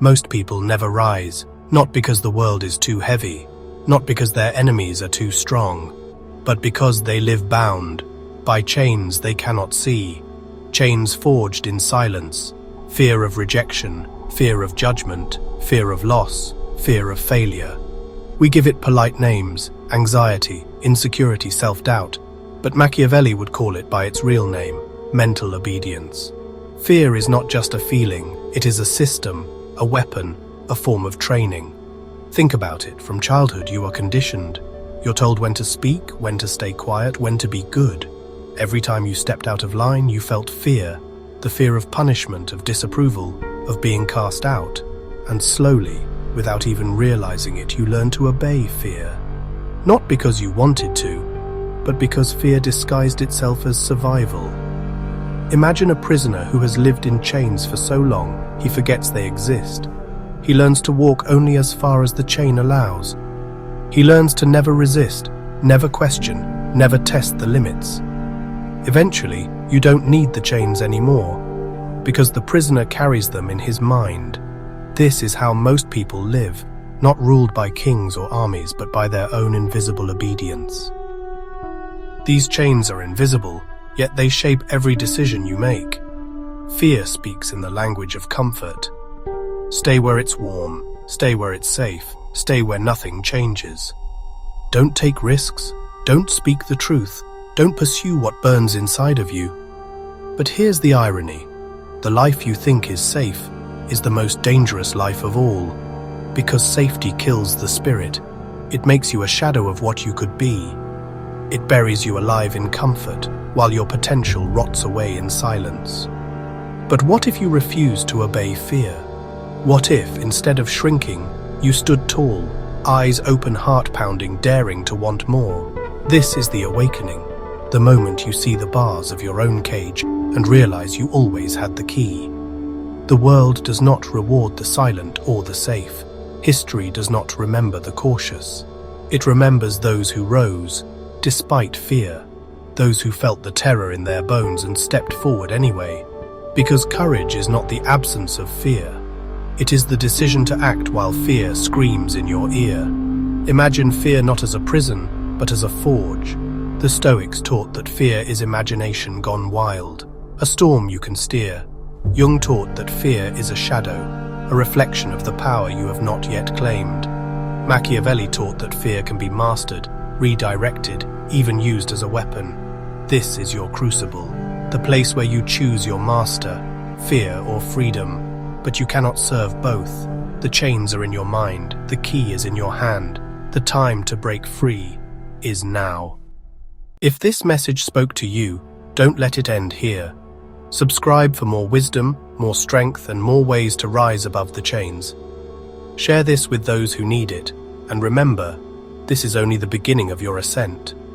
Most people never rise, not because the world is too heavy, not because their enemies are too strong, but because they live bound by chains they cannot see, chains forged in silence, fear of rejection, fear of judgment, fear of loss, fear of failure. We give it polite names: anxiety, insecurity, self-doubt, but Machiavelli would call it by its real name: mental obedience. Fear is not just a feeling, it is a system, a weapon, a form of training. Think about it. From childhood you are conditioned. You're told when to speak, when to stay quiet, when to be good. Every time you stepped out of line, you felt fear. The fear of punishment, of disapproval, of being cast out. And slowly, without even realizing it, you learn to obey fear. Not because you wanted to, but because fear disguised itself as survival. Imagine a prisoner who has lived in chains for so long, he forgets they exist. He learns to walk only as far as the chain allows. He learns to never resist, never question, never test the limits. Eventually, you don't need the chains anymore, because the prisoner carries them in his mind. This is how most people live, not ruled by kings or armies, but by their own invisible obedience. These chains are invisible, yet they shape every decision you make. Fear speaks in the language of comfort. Stay where it's warm, stay where it's safe, stay where nothing changes. Don't take risks, don't speak the truth, don't pursue what burns inside of you. But here's the irony. The life you think is safe is the most dangerous life of all, because safety kills the spirit. It makes you a shadow of what you could be. It buries you alive in comfort, while your potential rots away in silence. But what if you refuse to obey fear? What if, instead of shrinking, you stood tall, eyes open, heart pounding, daring to want more? This is the awakening, the moment you see the bars of your own cage and realize you always had the key. The world does not reward the silent or the safe. History does not remember the cautious. It remembers those who rose, despite fear, those who felt the terror in their bones and stepped forward anyway. Because courage is not the absence of fear. It is the decision to act while fear screams in your ear. Imagine fear not as a prison, but as a forge. The Stoics taught that fear is imagination gone wild, a storm you can steer. Jung taught that fear is a shadow, a reflection of the power you have not yet claimed. Machiavelli taught that fear can be mastered, redirected, even used as a weapon. This is your crucible, the place where you choose your master, fear or freedom. But you cannot serve both. The chains are in your mind, the key is in your hand. The time to break free is now. If this message spoke to you, don't let it end here. Subscribe for more wisdom, more strength, and more ways to rise above the chains. Share this with those who need it, and remember, this is only the beginning of your ascent.